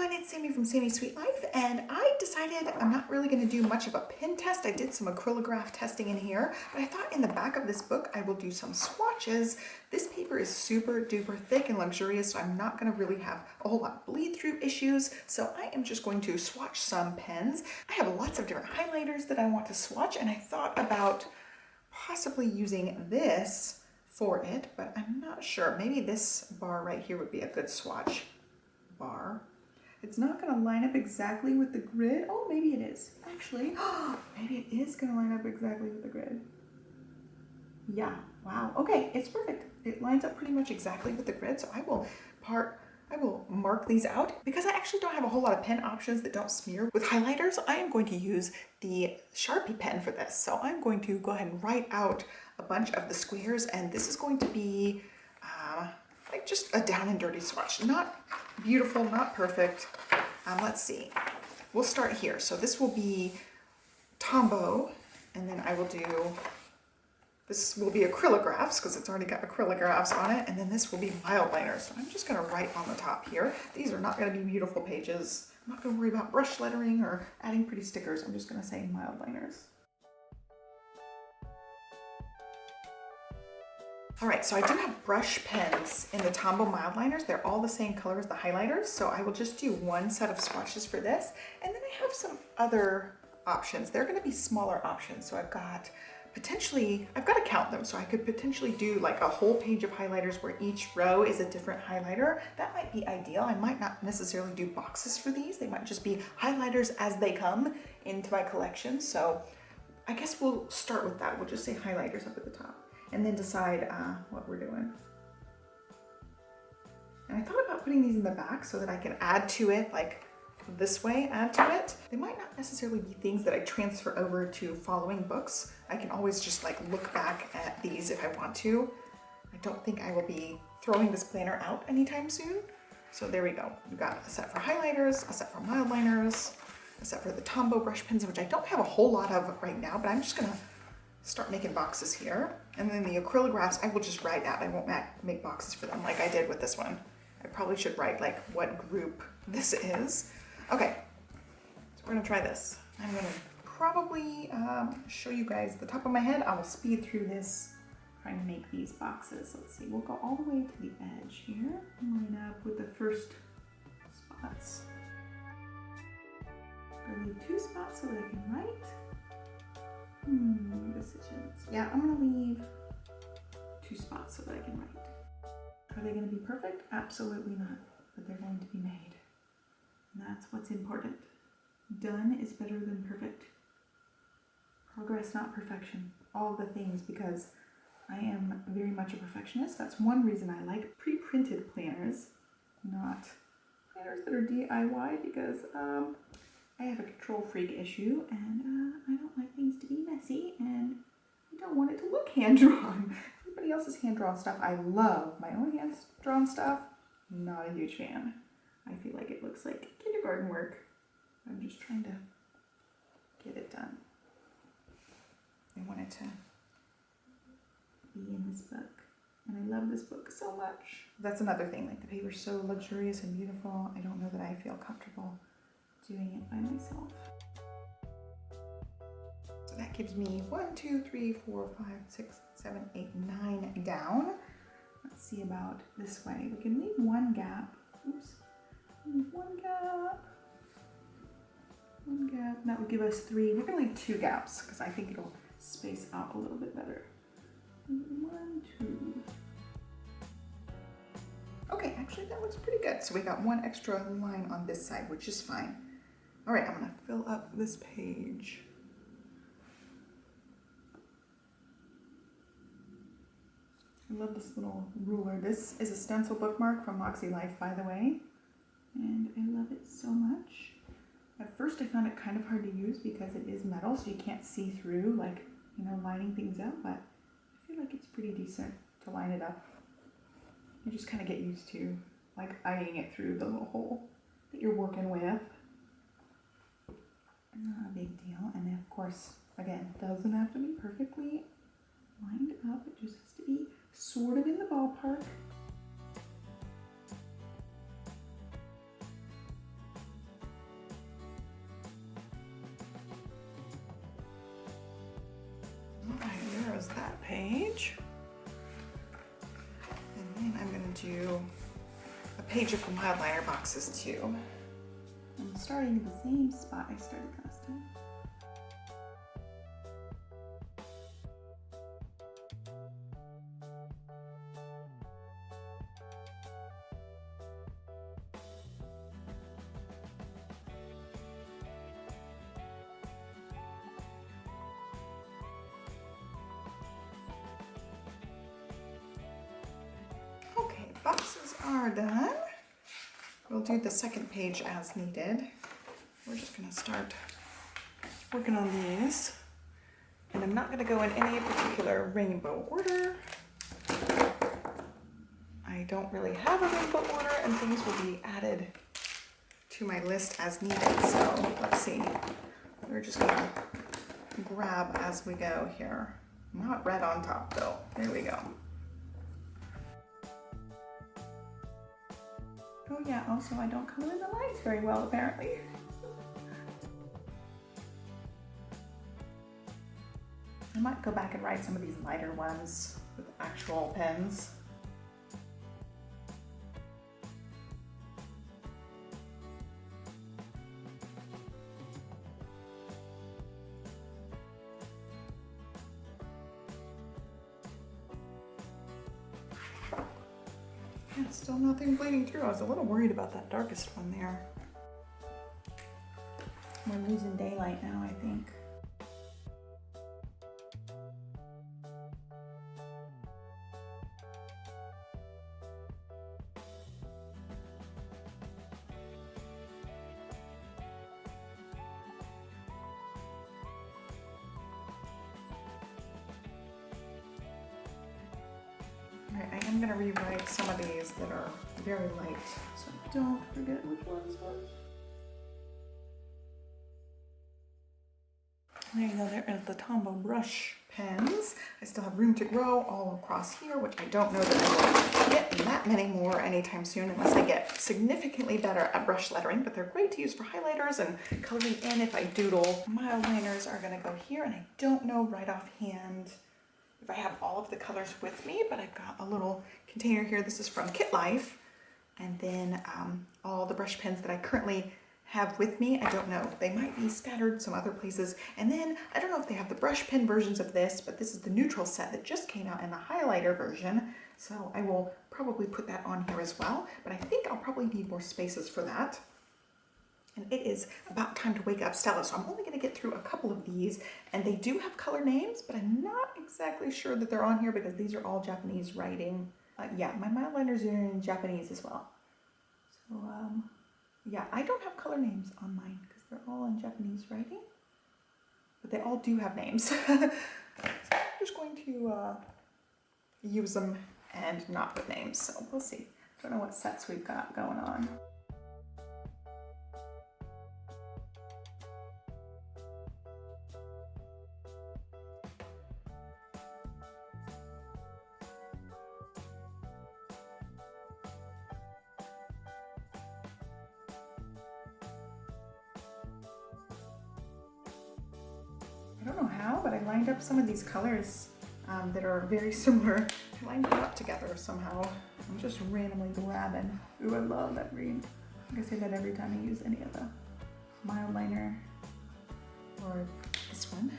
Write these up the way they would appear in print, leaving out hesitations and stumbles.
everyone, it's Sami from Sami's Sweet Life, and I decided I'm not really going to do much of a pen test. I did some acrylograph testing in here, but I thought in the back of this book I will do some swatches. This paper is super duper thick and luxurious, so I'm not going to really have a whole lot of bleed through issues, so I am just going to swatch some pens. I have lots of different highlighters that I want to swatch, and I thought about possibly using this for it, but I'm not sure. Maybe this bar right here would be a good swatch bar. It's not going to line up exactly with the grid. Oh, maybe it is. Actually, maybe it is going to line up exactly with the grid. Yeah, wow. Okay, it's perfect. It lines up pretty much exactly with the grid, so I will mark these out. Because I actually don't have a whole lot of pen options that don't smear with highlighters, I am going to use the Sharpie pen for this. So I'm going to go ahead and write out a bunch of the squares, and this is going to be like just a down and dirty swatch. Not beautiful, not perfect. Let's see. We'll start here. So this will be Tombow, and then I will do, this will be acrylographs because it's already got acrylographs on it, and then this will be mild liners. So I'm just going to write on the top here. These are not going to be beautiful pages. I'm not going to worry about brush lettering or adding pretty stickers. I'm just going to say mild liners. All right, so I do have brush pens in the Tombow mild liners. They're all the same color as the highlighters, so I will just do one set of swatches for this. And then I have some other options. They're gonna be smaller options. So I've got to count them. So I could potentially do like a whole page of highlighters where each row is a different highlighter. That might be ideal. I might not necessarily do boxes for these. They might just be highlighters as they come into my collection. So I guess we'll start with that. We'll just say highlighters up at the top, and then decide what we're doing. And I thought about putting these in the back so that I can add to it, like this way, add to it. They might not necessarily be things that I transfer over to following books. I can always just like look back at these if I want to. I don't think I will be throwing this planner out anytime soon. So there we go. We've got a set for highlighters, a set for mild liners, a set for the Tombow brush pens, which I don't have a whole lot of right now, but I'm just gonna start making boxes here. And then the acrylographs, I will just write out. I won't make boxes for them like I did with this one. I probably should write like what group this is. Okay, so we're gonna try this. I'm gonna probably show you guys the top of my head. I will speed through this, trying to make these boxes. Let's see, we'll go all the way to the edge here and line up with the first spots. I'm gonna leave 2 spots so that I can write. Decisions. Yeah, I'm gonna leave 2 spots so that I can write. Are they gonna be perfect? Absolutely not, but they're going to be made. And that's what's important. Done is better than perfect. Progress, not perfection. All the things, because I am very much a perfectionist. That's one reason I like pre-printed planners, not planners that are DIY, because I have a control freak issue, and I don't like things to be messy, and I don't want it to look hand-drawn. Everybody else's hand-drawn stuff I love. My own hand-drawn stuff, not a huge fan. I feel like it looks like kindergarten work. I'm just trying to get it done. I want it to be in this book, and I love this book so much. That's another thing, like the paper's so luxurious and beautiful. I don't know that I feel comfortable doing it by myself. So that gives me 1, 2, 3, 4, 5, 6, 7, 8, 9 down. Let's see about this way. We can leave 1 gap. Oops. Leave 1 gap. 1 gap. That would give us 3. We're gonna leave 2 gaps because I think it'll space out a little bit better. 1, 2. Okay, actually that looks pretty good. So we got 1 extra line on this side, which is fine. All right, I'm gonna fill up this page. I love this little ruler. This is a stencil bookmark from Moxie Life, by the way, and I love it so much. At first I found it kind of hard to use because it is metal, so you can't see through, like, you know, lining things up, but I feel like it's pretty decent to line it up. You just kind of get used to, like, eyeing it through the little hole that you're working with. Not a big deal. And then of course, again, doesn't have to be perfectly lined up. It just has to be sort of in the ballpark. close that page. And then I'm going to do a page of the mild liner boxes too. I'm starting at the same spot I started last time. Okay, boxes are done. We'll do the second page as needed. We're just gonna start working on these. And I'm not gonna go in any particular rainbow order. I don't really have a rainbow order, and things will be added to my list as needed. So let's see. We're just gonna grab as we go here. Not red on top though. There we go. Oh yeah, also I don't color in the lines very well apparently. I might go back and write some of these lighter ones with actual pens. Yeah, still nothing bleeding through. I was a little worried about that darkest one there. We're losing daylight now, I think. I am going to rewrite some of these that are very light, so I don't forget which ones was. There you go, there is the Tombow brush pens. I still have room to grow all across here, which I don't know that I will get that many more anytime soon unless I get significantly better at brush lettering, but they're great to use for highlighters and coloring in if I doodle. Mild liners are going to go here, and I don't know right offhand if I have all of the colors with me, but I've got a little container here. This is from Kit Life. And then all the brush pens that I currently have with me, I don't know. They might be scattered some other places. And then I don't know if they have the brush pen versions of this, but this is the neutral set that just came out in the highlighter version. So I will probably put that on here as well. But I think I'll probably need more spaces for that. And it is about time to wake up Stella, so I'm only going to get through a couple of these, and they do have color names, but I'm not exactly sure that they're on here because these are all Japanese writing. Yeah, my mild liners are in Japanese as well. So, yeah, I don't have color names on mine because they're all in Japanese writing, but they all do have names. So I'm just going to use them and not with names, so we'll see. Don't know what sets we've got going on. I don't know how, but I lined up some of these colors that are very similar. I lined them up together somehow. I'm just randomly grabbing. Ooh, I love that green. I think I say that every time I use any of the mild liner or this one.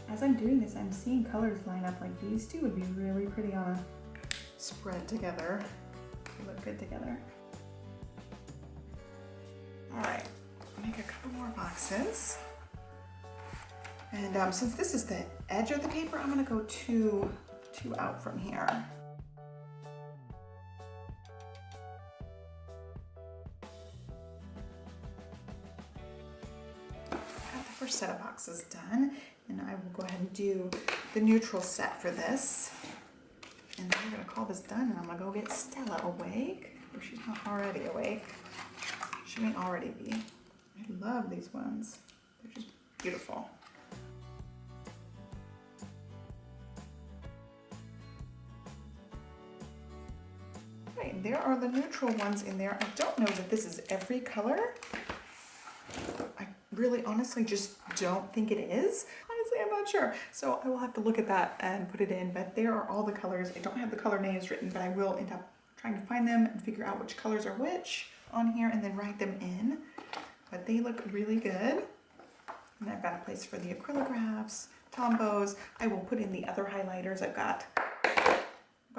As I'm doing this, I'm seeing colors line up. Like these two would be really pretty on a spread together. They look good together. All right. Make a couple more boxes. And since this is the edge of the paper, I'm going to go two out from here. Got the first set of boxes done, and I will go ahead and do the neutral set for this. And then I'm going to call this done, and I'm going to go get Stella awake, if she's not already awake. She may already be. I love these ones. They're just beautiful. Okay, there are the neutral ones in there. I don't know that this is every color. I really honestly just don't think it is. Honestly, I'm not sure. So I will have to look at that and put it in, but there are all the colors. I don't have the color names written, but I will end up trying to find them and figure out which colors are which on here and then write them in. But they look really good. And I've got a place for the acrylographs, Tombows. I will put in the other highlighters. I've got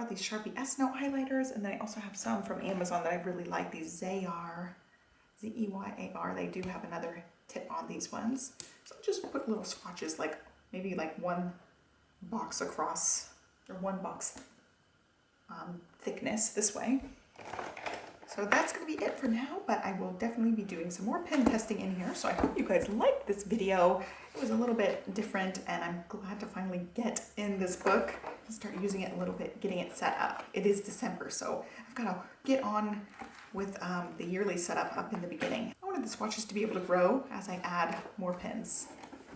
these Sharpie S-Note highlighters, and then I also have some from Amazon that I really like, these Zeyar, Z-E-Y-A-R. They do have another tip on these ones. So I'll just put little swatches, like maybe like one box across, or one box thickness this way. So that's going to be it for now, but I will definitely be doing some more pen testing in here. So I hope you guys liked this video. It was a little bit different, and I'm glad to finally get in this book and start using it a little bit, getting it set up. It is December, so I've got to get on with the yearly setup up in the beginning. I wanted the swatches to be able to grow as I add more pens.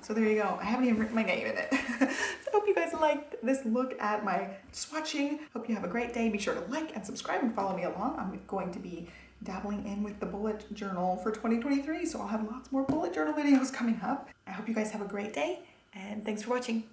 So there you go. I haven't even written my name in it. So I hope you guys liked this look at my swatching. Hope you have a great day. Be sure to like and subscribe and follow me along. I'm going to be dabbling in with the bullet journal for 2023, so I'll have lots more bullet journal videos coming up. I hope you guys have a great day, and thanks for watching.